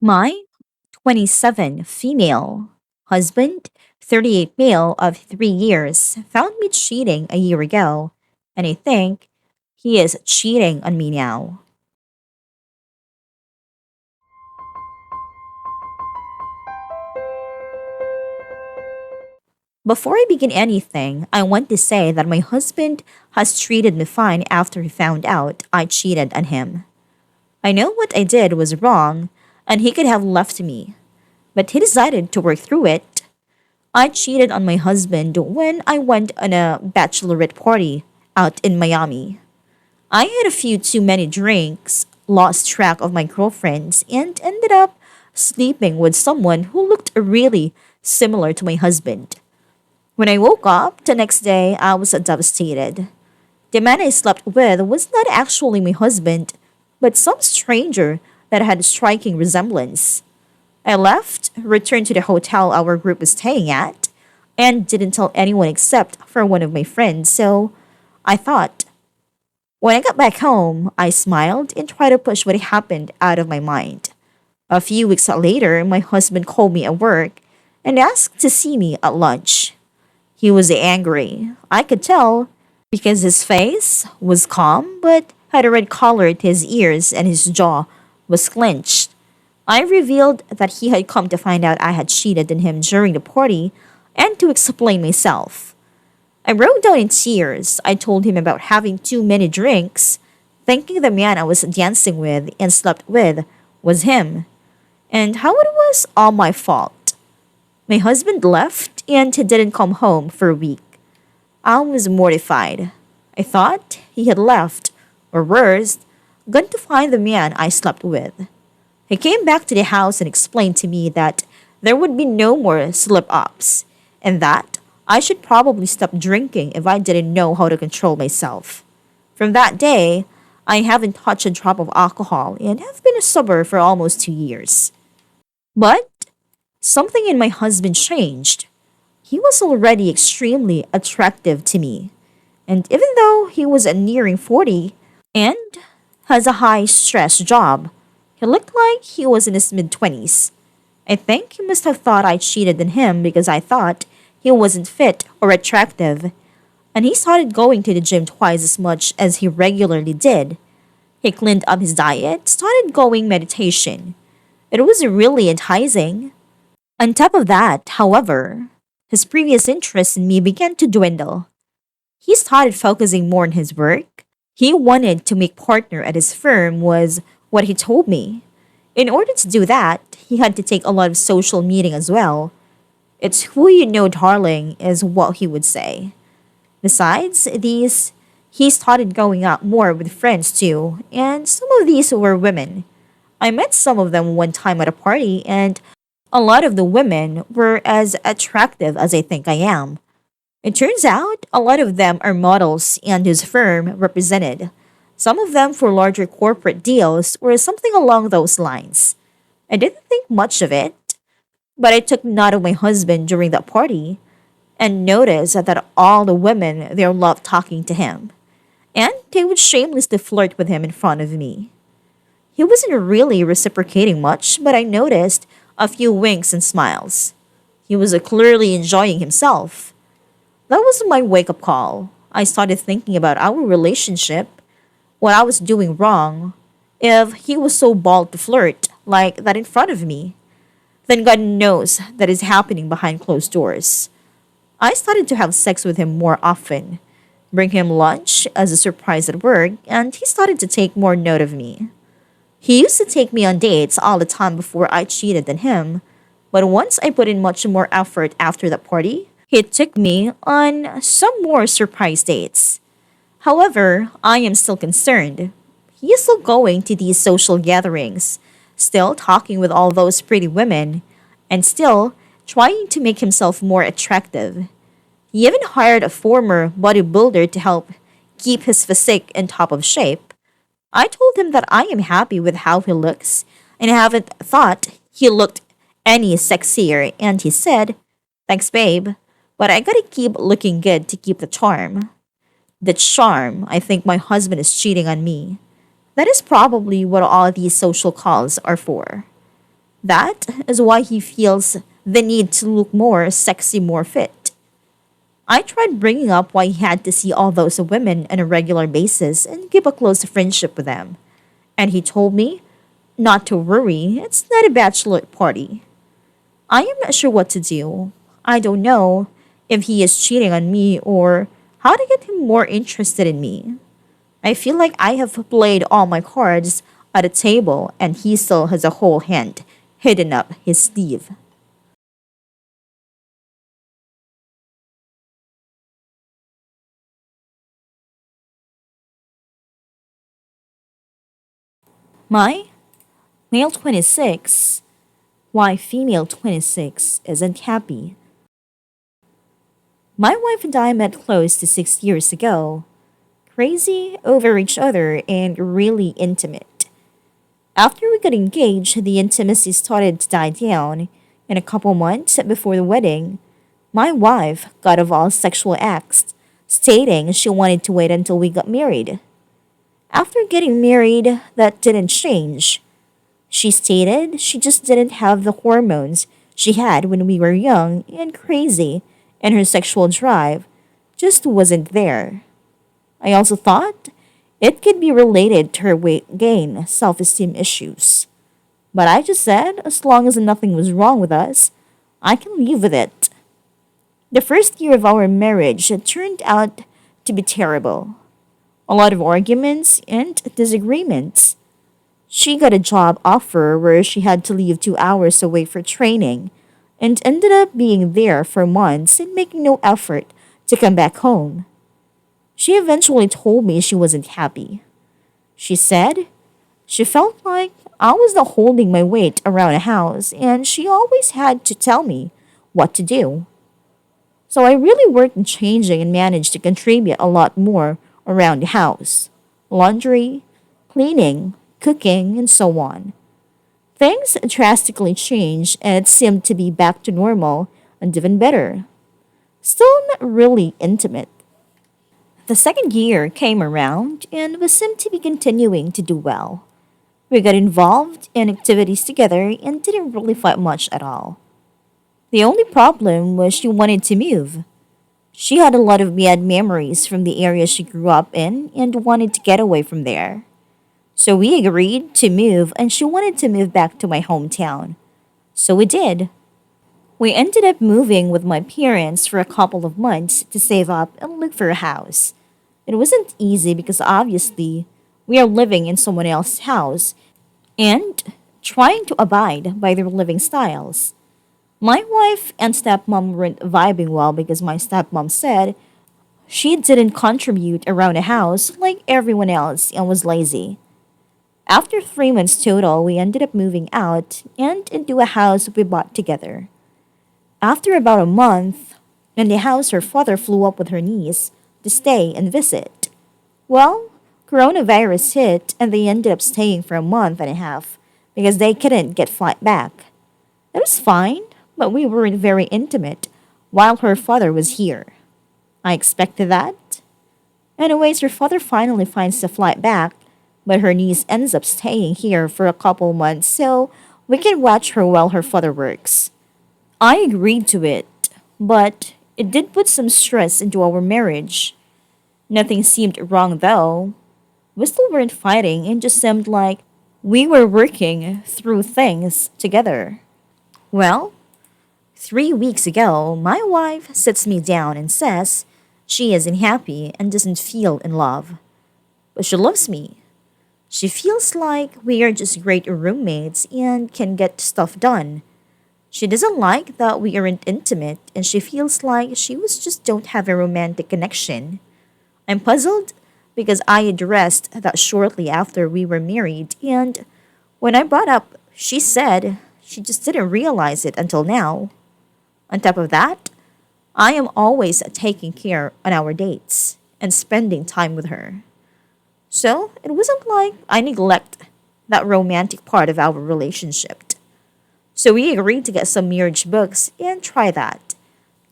My 27 female husband, 38 male of 3 years, found me cheating a year ago, and I think he is cheating on me now. Before I begin anything, I want to say that my husband has treated me fine after he found out I cheated on him. I know what I did was wrong, and he could have left me, but he decided to work through it. I cheated on my husband when I went on a bachelorette party out in Miami. I had a few too many drinks, lost track of my girlfriends, and ended up sleeping with someone who looked really similar to my husband. When I woke up the next day, I was devastated. The man I slept with was not actually my husband, but some stranger that had a striking resemblance. I left, returned to the hotel our group was staying at, and didn't tell anyone except for one of my friends, so I thought. When I got back home, I smiled and tried to push what happened out of my mind. A few weeks later, my husband called me at work and asked to see me at lunch. He was angry. I could tell because his face was calm but had a red color to his ears and his jaw was clenched. I revealed that he had come to find out I had cheated on him during the party and to explain myself. I broke down in tears. I told him about having too many drinks, thinking the man I was dancing with and slept with was him, and how it was all my fault. My husband left and didn't come home for a week. I was mortified. I thought he had left, or worse, gone to find the man I slept with. He came back to the house and explained to me that there would be no more slip ups, and that I should probably stop drinking if I didn't know how to control myself. From that day, I haven't touched a drop of alcohol and have been sober for almost 2 years. But something in my husband changed. He was already extremely attractive to me, and even though he was nearing 40 and has a high stress job, he looked like he was in his mid 20s. I think he must have thought I cheated on him because I thought he wasn't fit or attractive, and he started going to the gym twice as much as he regularly did. He cleaned up his diet, started going meditation. It was really enticing. On top of that, however, his previous interest in me began to dwindle. He started focusing more on his work. He wanted to make partner at his firm was what he told me. In order to do that, he had to take a lot of social meeting as well. It's who you know, darling, is what he would say. Besides these, he started going out more with friends too, and some of these were women. I met some of them one time at a party, and a lot of the women were as attractive as I think I am. It turns out a lot of them are models and his firm represented. Some of them for larger corporate deals or something along those lines. I didn't think much of it, but I took note of my husband during that party and noticed that all the women there loved talking to him, and they would shamelessly flirt with him in front of me. He wasn't really reciprocating much, but I noticed a few winks and smiles. He was clearly enjoying himself. That was my wake up call. I started thinking about our relationship, what I was doing wrong, if he was so bold to flirt like that in front of me. Then God knows that is happening behind closed doors. I started to have sex with him more often, bring him lunch as a surprise at work, and he started to take more note of me. He used to take me on dates all the time before I cheated on him, but once I put in much more effort after that party, he took me on some more surprise dates. However, I am still concerned. He is still going to these social gatherings, still talking with all those pretty women, and still trying to make himself more attractive. He even hired a former bodybuilder to help keep his physique in top of shape. I told him that I am happy with how he looks and I haven't thought he looked any sexier, and he said, "Thanks, babe, but I gotta keep looking good to keep the charm." The charm, I think my husband is cheating on me. That is probably what all these social calls are for. That is why he feels the need to look more sexy, more fit. I tried bringing up why he had to see all those women on a regular basis and keep a close friendship with them. And he told me not to worry, it's not a bachelor party. I am not sure what to do. I don't know if he is cheating on me or how to get him more interested in me. I feel like I have played all my cards at a table and he still has a whole hand hidden up his sleeve. My male 26, why female 26 isn't happy. My wife and I met close to 6 years ago. Crazy over each other and really intimate. After we got engaged, the intimacy started to die down. In a couple months before the wedding, my wife got of all sexual acts, stating she wanted to wait until we got married. After getting married, that didn't change. She stated she just didn't have the hormones she had when we were young and crazy, and her sexual drive just wasn't there. I also thought it could be related to her weight gain, self esteem issues. But I just said, as long as nothing was wrong with us, I can live with it. The first year of our marriage turned out to be terrible. A lot of arguments and disagreements. She got a job offer where she had to leave 2 hours away for training and ended up being there for months and making no effort to come back home. She eventually told me she wasn't happy. She said she felt like I was not holding my weight around a house and she always had to tell me what to do. So I really worked in changing and managed to contribute a lot more around the house: laundry, cleaning, cooking, and so on. Things drastically changed and it seemed to be back to normal and even better. Still not really intimate. The second year came around and we seemed to be continuing to do well. We got involved in activities together and didn't really fight much at all. The only problem was she wanted to move. She had a lot of bad memories from the area she grew up in and wanted to get away from there. So we agreed to move and she wanted to move back to my hometown. So we did. We ended up moving with my parents for a couple of months to save up and look for a house. It wasn't easy because obviously we are living in someone else's house and trying to abide by their living styles. My wife and stepmom weren't vibing well because my stepmom said she didn't contribute around the house like everyone else and was lazy. After 3 months total, we ended up moving out and into a house we bought together. After about a month, in the house, her father flew up with her niece to stay and visit. Well, coronavirus hit and they ended up staying for a month and a half because they couldn't get flight back. It was fine, but we weren't very intimate while her father was here. I expected that. Anyways, her father finally finds the flight back, but her niece ends up staying here for a couple months so we can watch her while her father works. I agreed to it, but it did put some stress into our marriage. Nothing seemed wrong though. We still weren't fighting and just seemed like we were working through things together. Well, 3 weeks ago, my wife sits me down and says she isn't happy and doesn't feel in love. But she loves me. She feels like we are just great roommates and can get stuff done. She doesn't like that we aren't intimate and she feels like she was just don't have a romantic connection. I'm puzzled because I addressed that shortly after we were married and when I brought up, she said she just didn't realize it until now. On top of that, I am always taking care on our dates and spending time with her. So it wasn't like I neglect that romantic part of our relationship. So we agreed to get some marriage books and try that.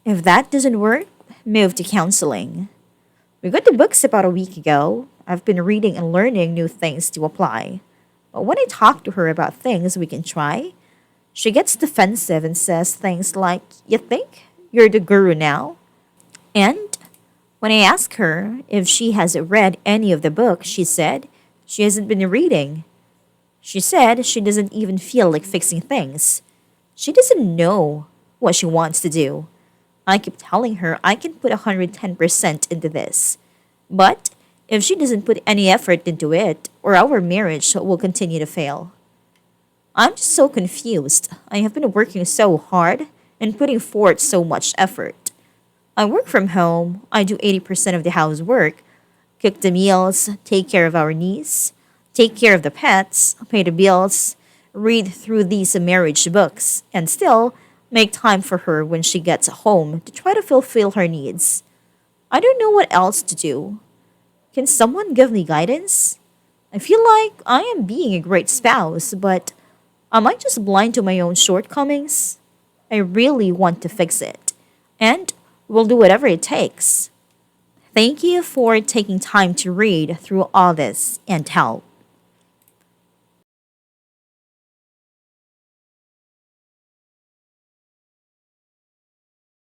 If that doesn't work, move to counseling. We got the books about a week ago. I've been reading and learning new things to apply. But when I talk to her about things we can try, She gets defensive and says things like, "You think you're the guru now?" And when I ask her if she has read any of the book, she said she hasn't been reading. She said she doesn't even feel like fixing things. She doesn't know what she wants to do. I keep telling her I can put 110% into this. But if she doesn't put any effort into it, or our marriage will continue to fail. I'm just so confused. I have been working so hard and putting forth so much effort. I work from home, I do 80% of the housework, cook the meals, take care of our niece, take care of the pets, pay the bills, read through these marriage books, and still make time for her when she gets home to try to fulfill her needs. I don't know what else to do. Can someone give me guidance? I feel like I am being a great spouse, but am I just blind to my own shortcomings? I really want to fix it, and will do whatever it takes. Thank you for taking time to read through all this and help.